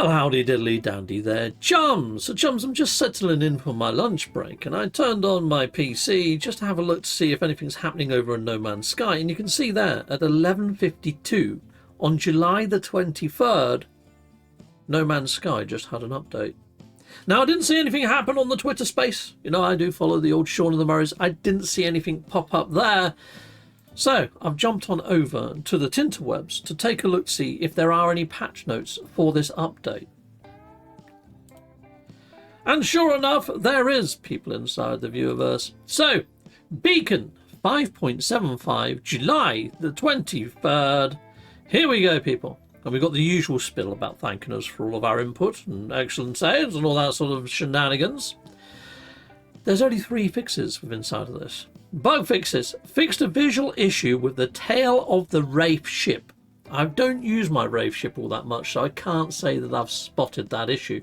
Well, howdy diddly dandy there, chums. So chums, I'm just settling in for my lunch break, and I turned on my PC just to have a look to see if anything's happening over in No Man's Sky, and you can see there at 11:52 on July the 23rd, No Man's Sky just had an update. Now, I didn't see anything happen on the Twitter space. You know, I do follow the old Shaun of the Murrays. I didn't see anything pop up there. So I've jumped on over to the Tinterwebs to take a look to see if there are any patch notes for this update. And sure enough, there is, people inside the Viewerverse. So, Beacon 5.75, July the 23rd. Here we go, people. And we've got the usual spiel about thanking us for all of our input and excellent saves and all that sort of shenanigans. There's only 3 fixes within inside of this. Bug fixes. Fixed a visual issue with the tail of the Wraith ship. I don't use my Wraith ship all that much, so I can't say that I've spotted that issue.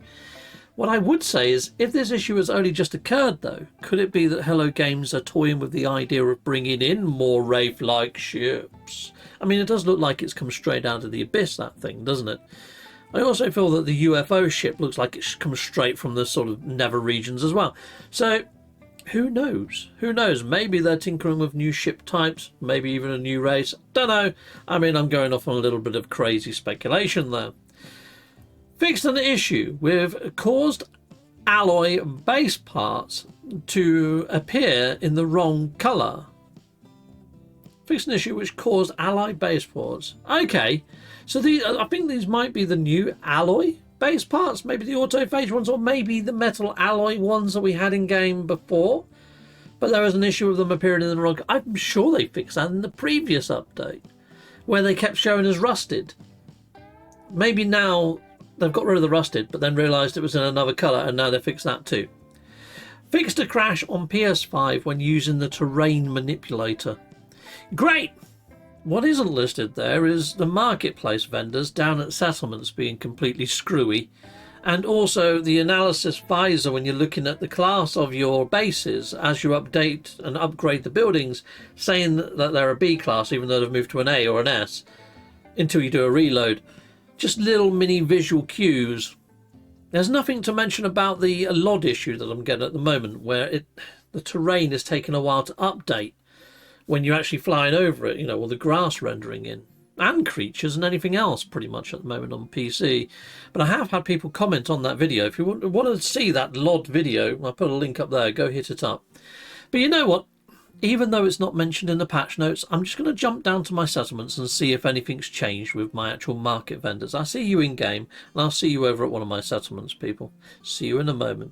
What I would say is, if this issue has only just occurred though, could it be that Hello Games are toying with the idea of bringing in more Wraith-like ships? I mean, it does look like it's come straight out of the abyss, that thing, doesn't it? I also feel that the UFO ship looks like it's come straight from the sort of Nether regions as well. So, who knows? Who knows? Maybe they're tinkering with new ship types, maybe even a new race. Don't know. I mean, I'm going off on a little bit of crazy speculation there. Fixed an issue with caused alloy base parts to appear in the wrong colour. Fixed an issue which caused alloy base parts. Okay, so I think these might be the new alloy base parts, maybe the autophage ones, or maybe the metal alloy ones that we had in game before. But there was an issue of them appearing in the wrong. I'm sure they fixed that in the previous update, where they kept showing as rusted. Maybe now they've got rid of the rusted, but then realised it was in another colour, and now they fixed that too. Fixed a crash on PS5 when using the terrain manipulator. Great! What isn't listed there is the marketplace vendors down at settlements being completely screwy, and also the analysis visor when you're looking at the class of your bases as you update and upgrade the buildings, saying that they're a B class even though they've moved to an A or an S until you do a reload. Just little mini visual cues. There's nothing to mention about the LOD issue that I'm getting at the moment, where the terrain is taking a while to update when you're actually flying over it, you know, or the grass rendering in, and creatures and anything else pretty much at the moment on PC. But I have had people comment on that video. If you want to see that LOD video, I'll put a link up there, go hit it up. But you know what? Even though it's not mentioned in the patch notes, I'm just going to jump down to my settlements and see if anything's changed with my actual market vendors. I see you in game, and I'll see you over at one of my settlements, people. See you in a moment.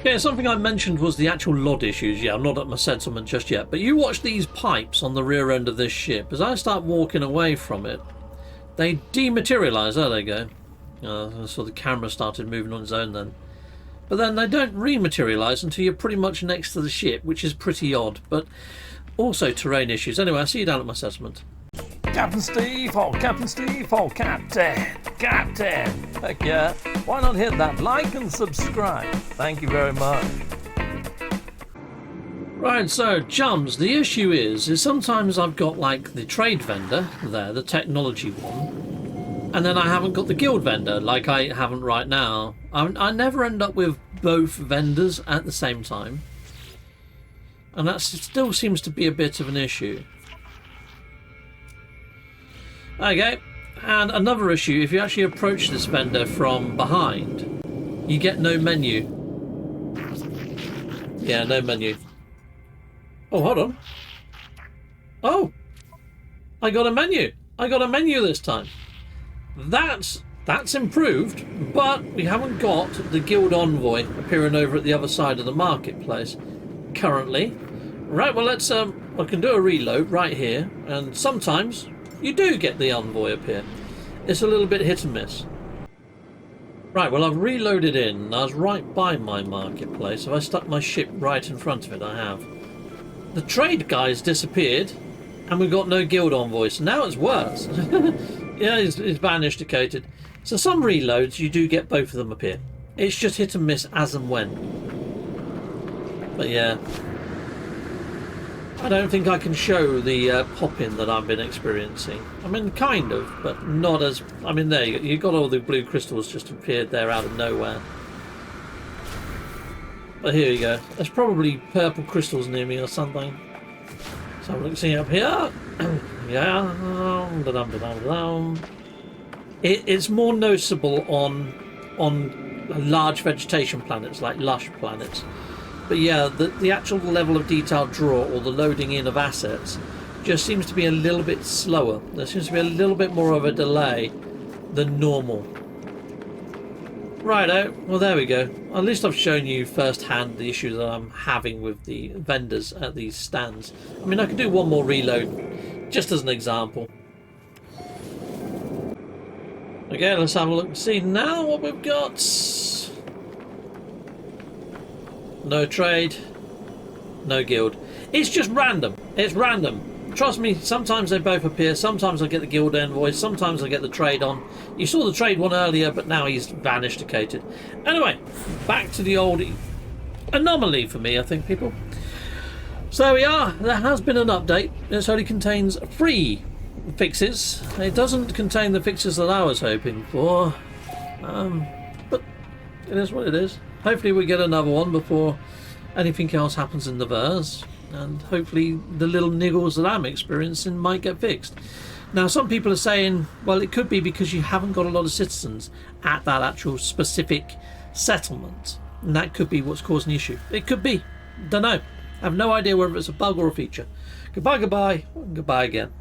Yeah, something I mentioned was the actual LOD issues. Yeah, I'm not at my settlement just yet, but you watch these pipes on the rear end of this ship. As I start walking away from it, they dematerialise. There they go. So the camera started moving on its own then. But then they don't rematerialise until you're pretty much next to the ship, which is pretty odd, but also terrain issues. Anyway, I'll see you down at my settlement. Captain Steve, oh Captain Steve, oh Captain, heck yeah, why not hit that like and subscribe? Thank you very much. Right, so chums, the issue is sometimes I've got like the trade vendor there, the technology one, and then I haven't got the guild vendor like I haven't right now. I never end up with both vendors at the same time, and that still seems to be a bit of an issue. Okay, and another issue, if you actually approach this vendor from behind, you get no menu. Yeah, no menu. Oh, hold on. Oh, I got a menu. I got a menu this time. That's improved, but we haven't got the guild envoy appearing over at the other side of the marketplace currently. Right, well, let's I can do a reload right here, and sometimes you do get the envoy appear. It's a little bit hit and miss. Right, well, I've reloaded in. I was right by my marketplace. Have I stuck my ship right in front of it? I have. The trade guy's disappeared, and we've got no guild envoy, so now it's worse. Yeah, he's vanished, located. So some reloads, you do get both of them appear. It's just hit and miss as and when. But yeah. I don't think I can show the pop-in that I've been experiencing. I mean, kind of, but not as... I mean, there you got all the blue crystals just appeared there out of nowhere. But here you go. There's probably purple crystals near me or something. So I'm looking up here. Yeah. It's more noticeable on large vegetation planets, like lush planets. But yeah, the actual level of detail draw, or the loading in of assets, just seems to be a little bit slower. There seems to be a little bit more of a delay than normal. Righto, well there we go. At least I've shown you firsthand the issue that I'm having with the vendors at these stands. I mean, I could do one more reload, just as an example. Okay, let's have a look and see now what we've got. No trade, no guild. It's just random. It's random. Trust me, sometimes they both appear. Sometimes I get the guild envoy, sometimes I get the trade on. You saw the trade one earlier, but now he's vanished, vacated. Anyway, back to the old anomaly for me, I think, people. So there we are. There has been an update. It only contains 3 fixes. It doesn't contain the fixes that I was hoping for. But it is what it is. Hopefully we get another one before anything else happens in the verse, and hopefully the little niggles that I'm experiencing might get fixed. Now some people are saying, well, it could be because you haven't got a lot of citizens at that actual specific settlement, and that could be what's causing the issue. It could be. Don't know. I have no idea whether it's a bug or a feature. Goodbye, goodbye, and goodbye again.